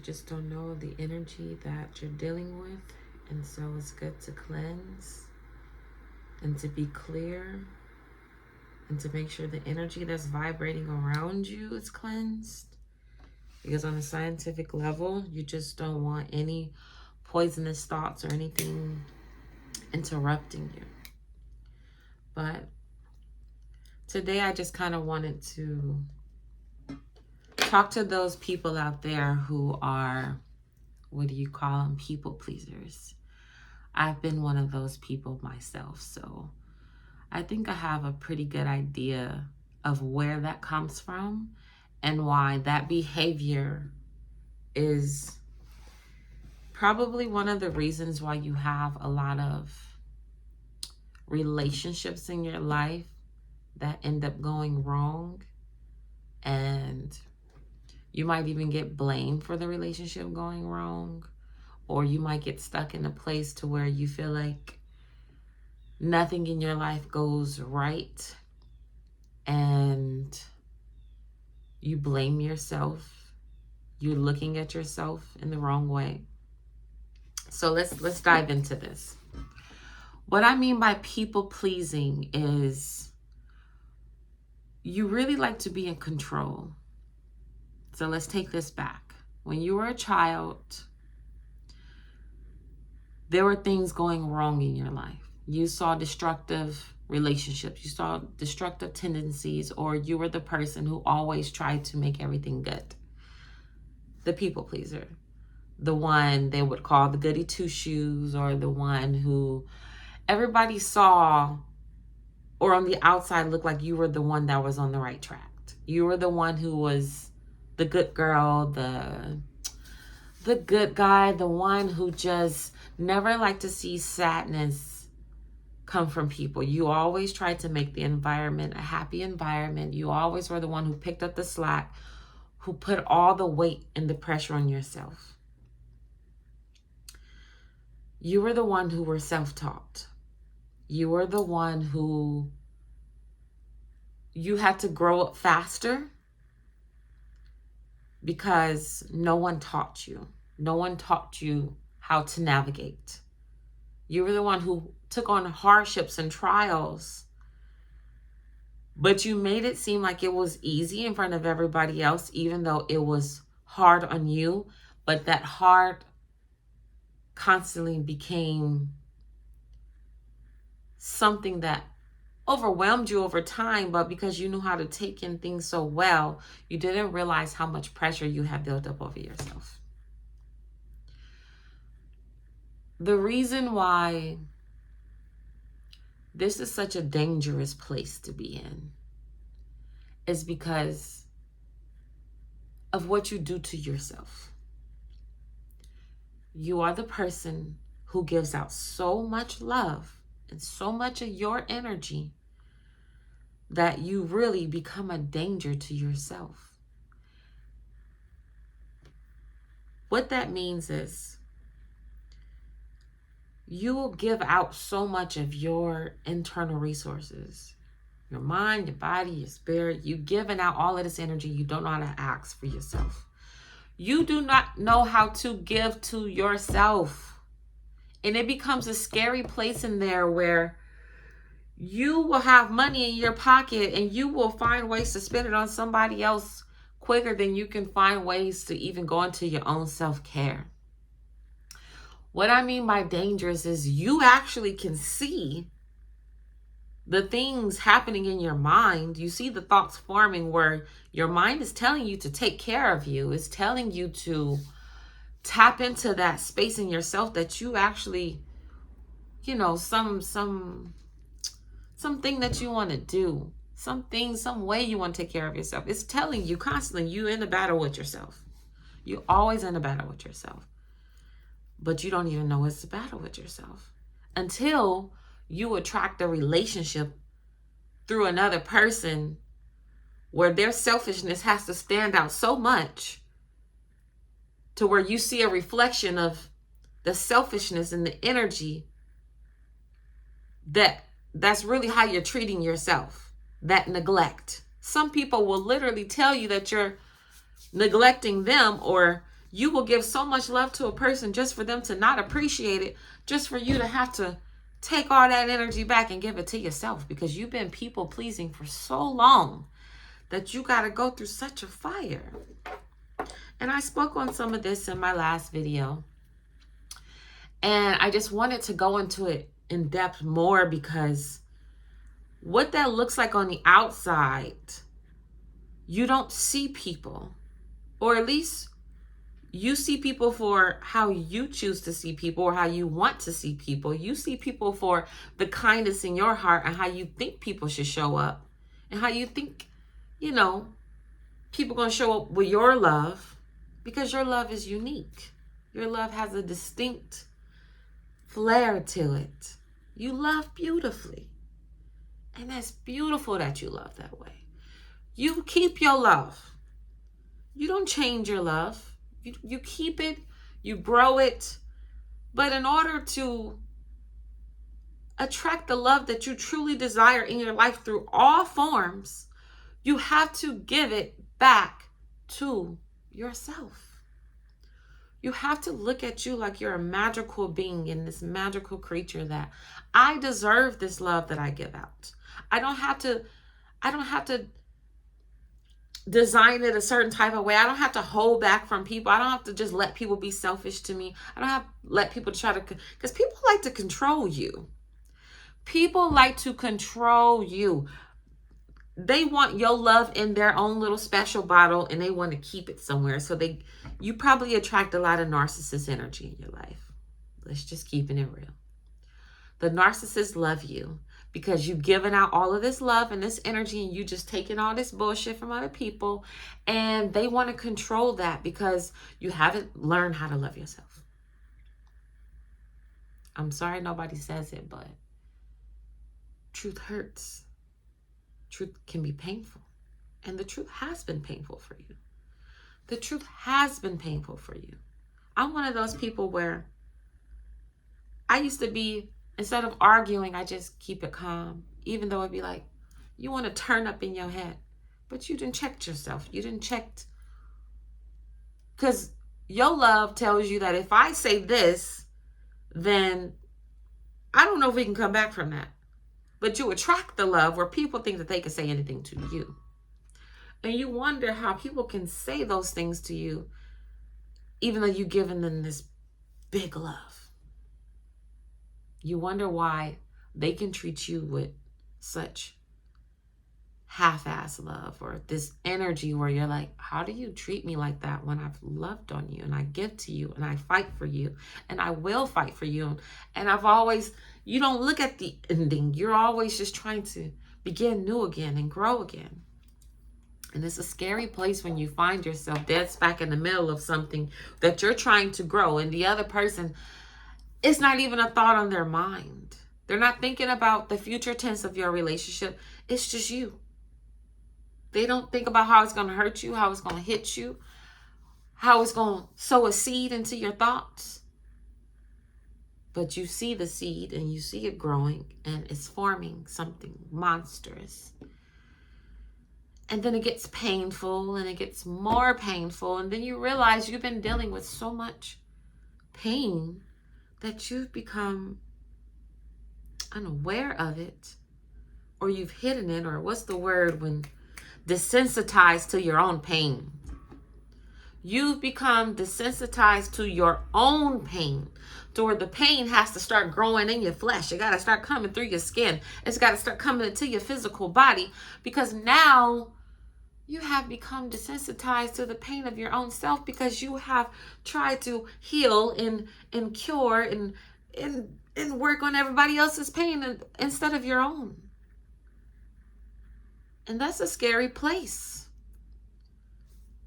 just don't know the energy that you're dealing with. And so it's good to cleanse and to be clear and to make sure the energy that's vibrating around you is cleansed. Because on a scientific level, you just don't want any poisonous thoughts or anything interrupting you. But today I just kind of wanted to talk to those people out there who are, what do you call them, people pleasers. I've been one of those people myself, so I think I have a pretty good idea of where that comes from and why that behavior is probably one of the reasons why you have a lot of relationships in your life that end up going wrong, and you might even get blamed for the relationship going wrong, or you might get stuck in a place to where you feel like nothing in your life goes right and you blame yourself. You're looking at yourself in the wrong way. So let's dive into this. What I mean by people pleasing is you really like to be in control. So let's take this back. When you were a child, there were things going wrong in your life. You saw destructive relationships, you saw destructive tendencies, or you were the person who always tried to make everything good. The people pleaser. The one they would call the goody two-shoes, or the one who everybody saw or on the outside looked like you were the one that was on the right track. You were the one who was the good girl, the good guy, the one who just never liked to see sadness come from people. You always tried to make the environment a happy environment. You always were the one who picked up the slack, who put all the weight and the pressure on yourself. You were the one who were self-taught. You were the one who you had to grow up faster because no one taught you. No one taught you how to navigate. You were the one who took on hardships and trials, but you made it seem like it was easy in front of everybody else, even though it was hard on you. But that hard constantly became something that overwhelmed you over time, but because you knew how to take in things so well, you didn't realize how much pressure you had built up over yourself. The reason why this is such a dangerous place to be in is because of what you do to yourself. You are the person who gives out so much love and so much of your energy that you really become a danger to yourself. What that means is you will give out so much of your internal resources, your mind, your body, your spirit. You've given out all of this energy. You don't know how to ask for yourself. You do not know how to give to yourself. And it becomes a scary place in there where you will have money in your pocket and you will find ways to spend it on somebody else quicker than you can find ways to even go into your own self-care. What I mean by dangerous is you actually can see the things happening in your mind. You see the thoughts forming where your mind is telling you to take care of you. It's telling you to tap into that space in yourself that you actually, something that you want to do, some way you want to take care of yourself. It's telling you constantly, you in a battle with yourself. You're always in a battle with yourself. But you don't even know it's a battle with yourself until you attract a relationship through another person where their selfishness has to stand out so much to where you see a reflection of the selfishness and the energy that's really how you're treating yourself, that neglect. Some people will literally tell you that you're neglecting them or You will give so much love to a person just for them to not appreciate it, just for you to have to take all that energy back and give it to yourself, because you've been people pleasing for so long that you got to go through such a fire. And I spoke on some of this in my last video, and I just wanted to go into it in depth more, because what that looks like on the outside, you don't see people, or at least you see people for how you choose to see people, or how you want to see people. You see people for the kindness in your heart and how you think people should show up, and how you think, you know, people going to show up with your love, because your love is unique. Your love has a distinct flair to it. You love beautifully. And that's beautiful that you love that way. You keep your love. You don't change your love. You keep it, you grow it. But in order to attract the love that you truly desire in your life through all forms, you have to give it back to yourself. You have to look at you like you're a magical being and this magical creature, that I deserve this love that I give out. I don't have to design it a certain type of way. I don't have to hold back from people. I don't have to just let people be selfish to me. I don't have to let people try to, because people like to control you. People like to control you. They want your love in their own little special bottle, and they want to keep it somewhere. So you probably attract a lot of narcissist energy in your life. Let's just keep it real. The narcissists love you because you've given out all of this love and this energy, and you just taking all this bullshit from other people, and they want to control that because you haven't learned how to love yourself. I'm sorry nobody says it, but truth hurts. Truth can be painful, and the truth has been painful for you. The truth has been painful for you. I'm one of those people where I used to be, instead of arguing, I just keep it calm, even though it'd be like, you want to turn up in your head, but you didn't check yourself. You didn't check, because your love tells you that if I say this, then I don't know if we can come back from that. But you attract the love where people think that they can say anything to you. And you wonder how people can say those things to you, even though you've given them this big love. You wonder why they can treat you with such half-ass love, or this energy where you're like, how do you treat me like that when I've loved on you, and I give to you, and I fight for you, and I will fight for you, and I've always, you don't look at the ending. You're always just trying to begin new again and grow again. And it's a scary place when you find yourself dead smack in the middle of something that you're trying to grow, and the other person, it's not even a thought on their mind. They're not thinking about the future tense of your relationship. It's just you. They don't think about how it's going to hurt you, how it's going to hit you, how it's going to sow a seed into your thoughts. But you see the seed, and you see it growing, and it's forming something monstrous. And then it gets painful, and it gets more painful. And then you realize you've been dealing with so much pain that you've become unaware of it, or you've hidden it, or what's the word when desensitized to your own pain. You've become desensitized to your own pain, to where the pain has to start growing in your flesh. It got to start coming through your skin. It's got to start coming into your physical body, because now you have become desensitized to the pain of your own self, because you have tried to heal and cure and work on everybody else's pain instead of your own. And that's a scary place.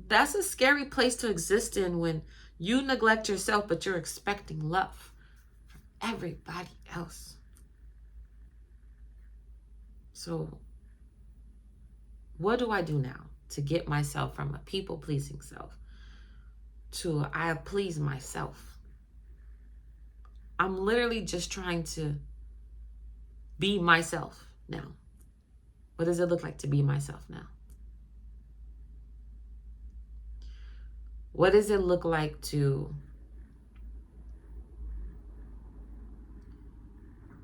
That's a scary place to exist in, when you neglect yourself, but you're expecting love from everybody else. So what do I do now to get myself from a people-pleasing self to I please myself? I'm literally just trying to be myself now. What does it look like to be myself now? What does it look like to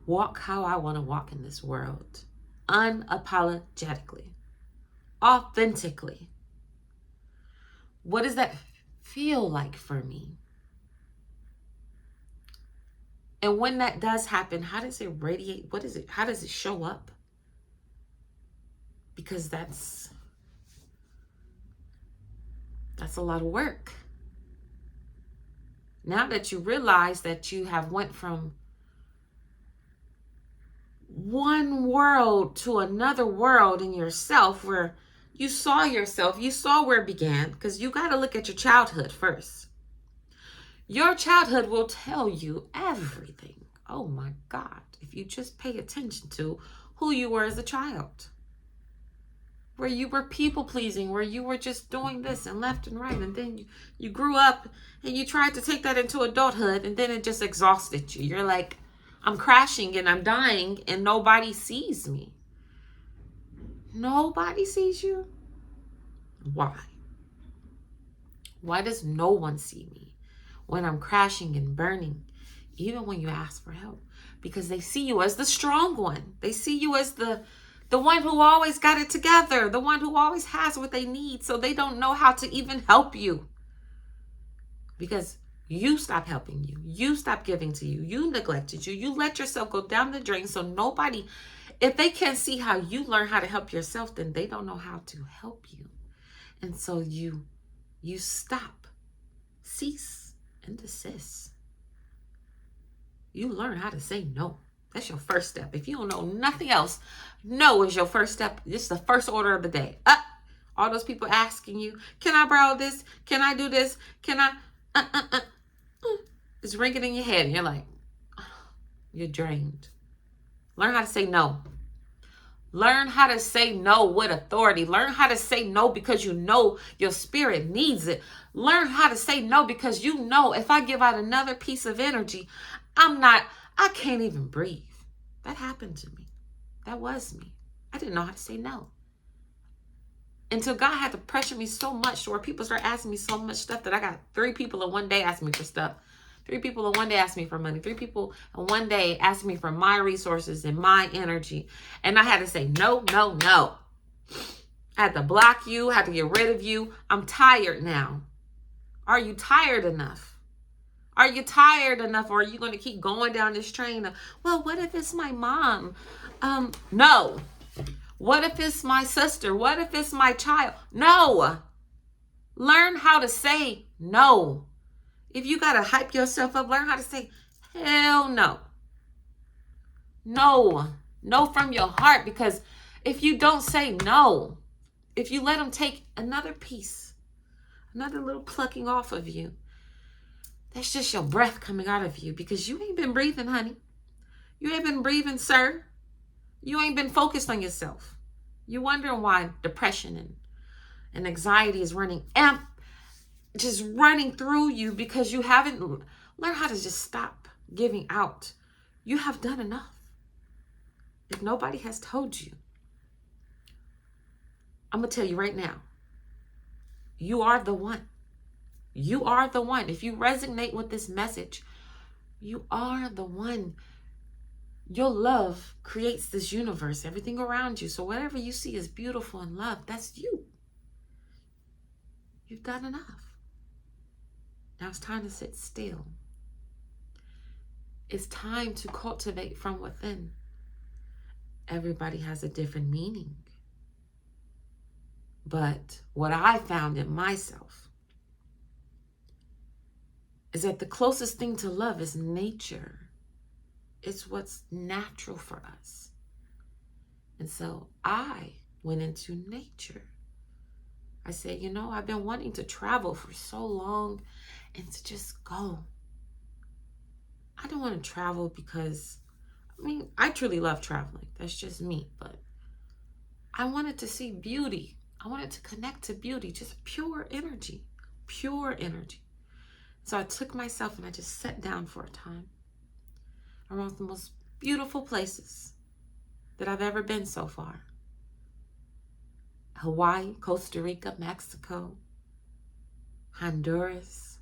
walk how I want to walk in this world? Unapologetically, authentically. What does that feel like for me? And when that does happen, how does it radiate? What is it? How does it show up? Because that's a lot of work. Now that you realize that you have went from one world to another world in yourself, where you saw yourself, you saw where it began, because you got to look at your childhood first. Your childhood will tell you everything. Oh my God, if you just pay attention to who you were as a child, where you were people pleasing, where you were just doing this and left and right, and then you grew up and you tried to take that into adulthood, and then it just exhausted you. You're like, I'm crashing and I'm dying and nobody sees me. Nobody sees you? Why? Why does no one see me when I'm crashing and burning, even when you ask for help? Because they see you as the strong one. They see you as the one who always got it together, the one who always has what they need, so they don't know how to even help you. Because you stopped helping you. You stopped giving to you. You neglected you. You let yourself go down the drain. So nobody, if they can't see how you learn how to help yourself, then they don't know how to help you. And so you stop, cease, and desist. You learn how to say no. That's your first step. If you don't know nothing else, no is your first step. This is the first order of the day. All those people asking you, can I borrow this? Can I do this? Can I? It's ringing in your head and you're like, you're drained. Learn how to say no. Learn how to say no with authority. Learn how to say no because you know your spirit needs it. Learn how to say no because you know if I give out another piece of energy, I can't even breathe. That happened to me. That was me. I didn't know how to say no. Until God had to pressure me so much to where people start asking me so much stuff that I got 3 people in one day asking me for stuff. 3 people in one day asked me for money. 3 people in one day asked me for my resources and my energy. And I had to say, no, no, no. I had to block you, had to get rid of you. I'm tired now. Are you tired enough? Are you tired enough, or are you going to keep going down this train of, well, what if it's my mom? No. What if it's my sister? What if it's my child? No. Learn how to say no. If you got to hype yourself up, learn how to say, hell no. No. No from your heart, because if you don't say no, if you let them take another piece, another little plucking off of you, that's just your breath coming out of you, because you ain't been breathing, honey. You ain't been breathing, sir. You ain't been focused on yourself. You're wondering why depression and anxiety is just running through you, because you haven't learned how to just stop giving out. You have done enough. If nobody has told you, I'm going to tell you right now, you are the one. You are the one. If you resonate with this message, you are the one. Your love creates this universe, everything around you. So whatever you see is beautiful and love, that's you. You've done enough. Now it's time to sit still. It's time to cultivate from within. Everybody has a different meaning. But what I found in myself is that the closest thing to love is nature. It's what's natural for us. And so I went into nature. I said, I've been wanting to travel for so long and to just go. I don't want to travel because, I truly love traveling. That's just me. But I wanted to see beauty. I wanted to connect to beauty, just pure energy. Pure energy. So I took myself and I just sat down for a time around the most beautiful places that I've ever been so far. Hawaii, Costa Rica, Mexico, Honduras.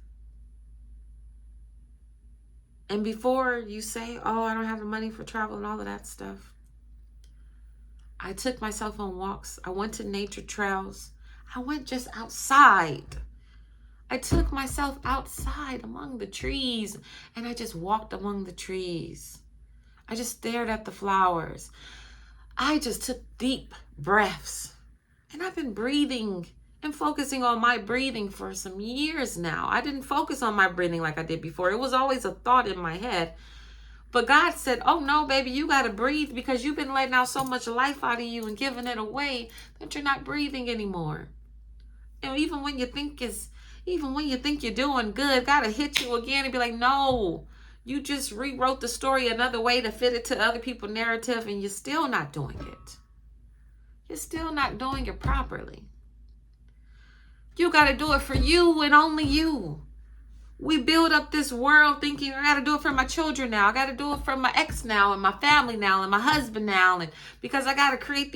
And before you say, oh, I don't have the money for travel and all of that stuff, I took myself on walks. I went to nature trails. I went just outside. I took myself outside among the trees and I just walked among the trees. I just stared at the flowers. I just took deep breaths. And I've been breathing and focusing on my breathing for some years now. I didn't focus on my breathing like I did before. It was always a thought in my head. But God said, oh no, baby, you got to breathe because you've been letting out so much life out of you and giving it away that you're not breathing anymore. And even when you think you're doing good, God will hit you again and be like, no, you just rewrote the story another way to fit it to other people's narrative and you're still not doing it. You're still not doing it properly. You got to do it for you and only you. We build up this world thinking I got to do it for my children now. I got to do it for my ex now and my family now and my husband now. And because I got to create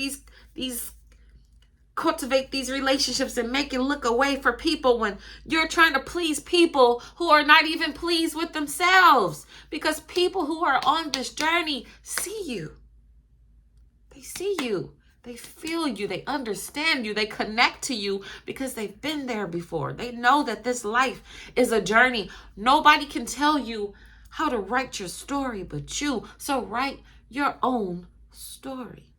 cultivate these relationships and make it look away for people when you're trying to please people who are not even pleased with themselves. Because people who are on this journey see you. They see you. They feel you, they understand you, they connect to you because they've been there before. They know that this life is a journey. Nobody can tell you how to write your story but you. So write your own story.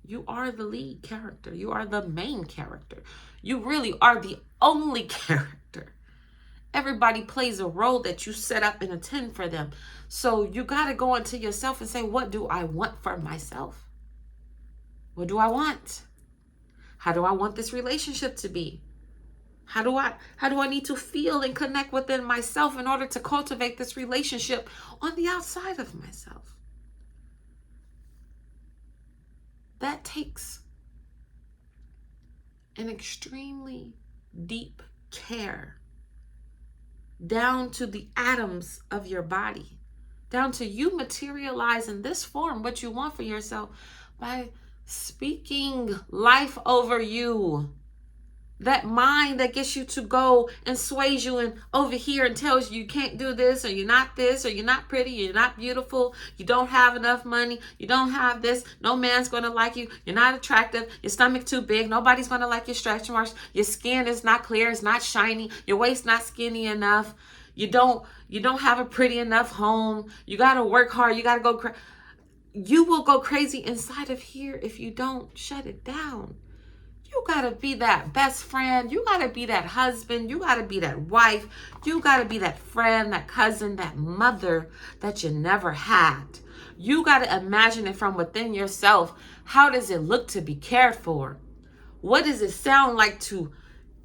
You are the lead character. You are the main character. You really are the only character. Everybody plays a role that you set up and attend for them. So you got to go into yourself and say, what do I want for myself? What do I want? How do I want this relationship to be? How do I need to feel and connect within myself in order to cultivate this relationship on the outside of myself? That takes an extremely deep care down to the atoms of your body, down to you materialize in this form what you want for yourself by speaking life over you. That mind that gets you to go and sways you and over here and tells you can't do this, or you're not this, or you're not pretty, you're not beautiful, you don't have enough money, you don't have this, no man's going to like you, you're not attractive, your stomach too big, nobody's going to like your stretch marks, your skin is not clear, it's not shiny, your waist not skinny enough, you don't have a pretty enough home, you got to work hard, you got to go you will go crazy inside of here if you don't shut it down. You got to be that best friend. You got to be that husband. You got to be that wife. You got to be that friend, that cousin, that mother that you never had. You got to imagine it from within yourself. How does it look to be cared for? What does it sound like to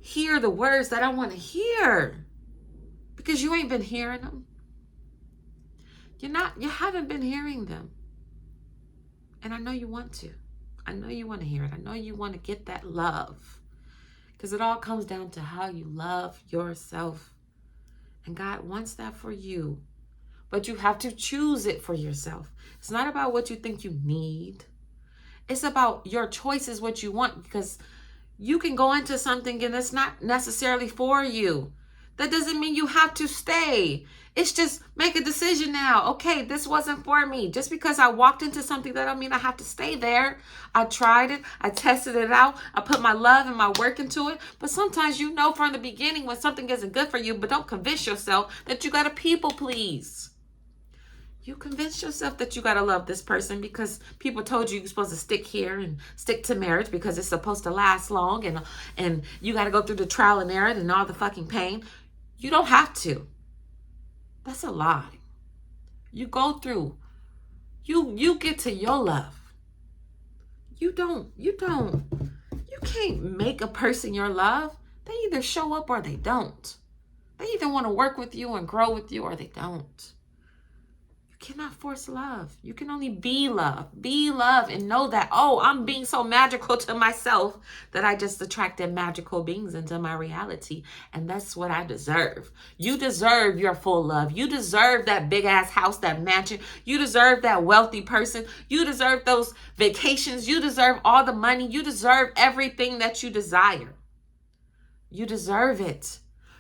hear the words that I want to hear? Because you ain't been hearing them. You haven't been hearing them. And I know you want to. I know you want to hear it. I know you want to get that love. Because it all comes down to how you love yourself. And God wants that for you. But you have to choose it for yourself. It's not about what you think you need. It's about your choices, what you want. Because you can go into something and it's not necessarily for you. That doesn't mean you have to stay. It's just make a decision now. Okay, this wasn't for me. Just because I walked into something, that don't mean I have to stay there. I tried it. I tested it out. I put my love and my work into it. But sometimes you know from the beginning when something isn't good for you, but don't convince yourself that you got to people please. You convince yourself that you got to love this person because people told you you're supposed to stick here and stick to marriage because it's supposed to last long and you got to go through the trial and error and all the fucking pain. You don't have to. That's a lie. You go through. You get to your love. You can't make a person your love. They either show up or they don't. They either want to work with you and grow with you or they don't. You cannot force love. You can only be love. Be love and know that, oh, I'm being so magical to myself that I just attracted magical beings into my reality. And that's what I deserve. You deserve your full love. You deserve that big ass house, that mansion. You deserve that wealthy person. You deserve those vacations. You deserve all the money. You deserve everything that you desire. You deserve it.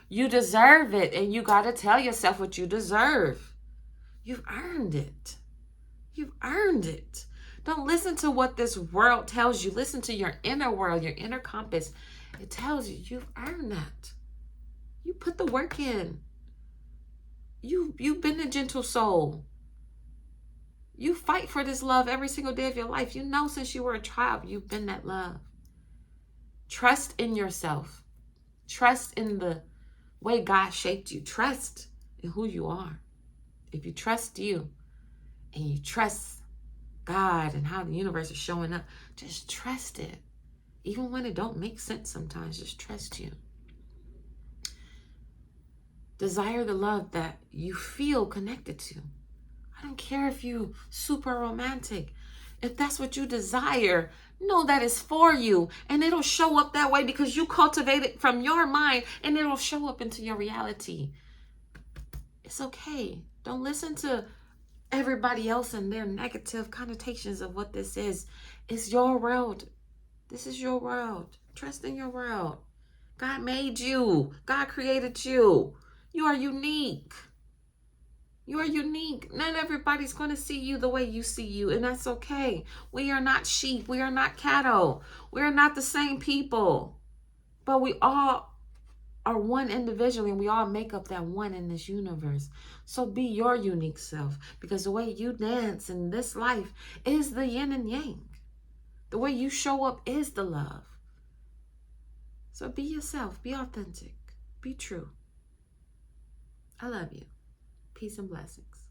You deserve it. And you got to tell yourself what you deserve. You've earned it. You've earned it. Don't listen to what this world tells you. Listen to your inner world, your inner compass. It tells you you've earned that. You put the work in. You've been a gentle soul. You fight for this love every single day of your life. You know, since you were a child, you've been that love. Trust in yourself. Trust in the way God shaped you. Trust in who you are. If you trust you and you trust God and how the universe is showing up, just trust it. Even when it don't make sense sometimes, just trust you. Desire the love that you feel connected to. I don't care if you super romantic. If that's what you desire, know that it's for you. And it'll show up that way because you cultivate it from your mind and it'll show up into your reality. It's okay. Don't listen to everybody else and their negative connotations of what this is. It's your world. This is your world. Trust in your world. God made you. God created you. You are unique. You are unique. Not everybody's going to see you the way you see you, and that's okay. We are not sheep. We are not cattle. We are not the same people. But we all are one individually, and we all make up that one in this universe. So be your unique self, because the way you dance in this life is the yin and yang. The way you show up is the love. So be yourself. Be authentic. Be true. I love you. Peace and blessings.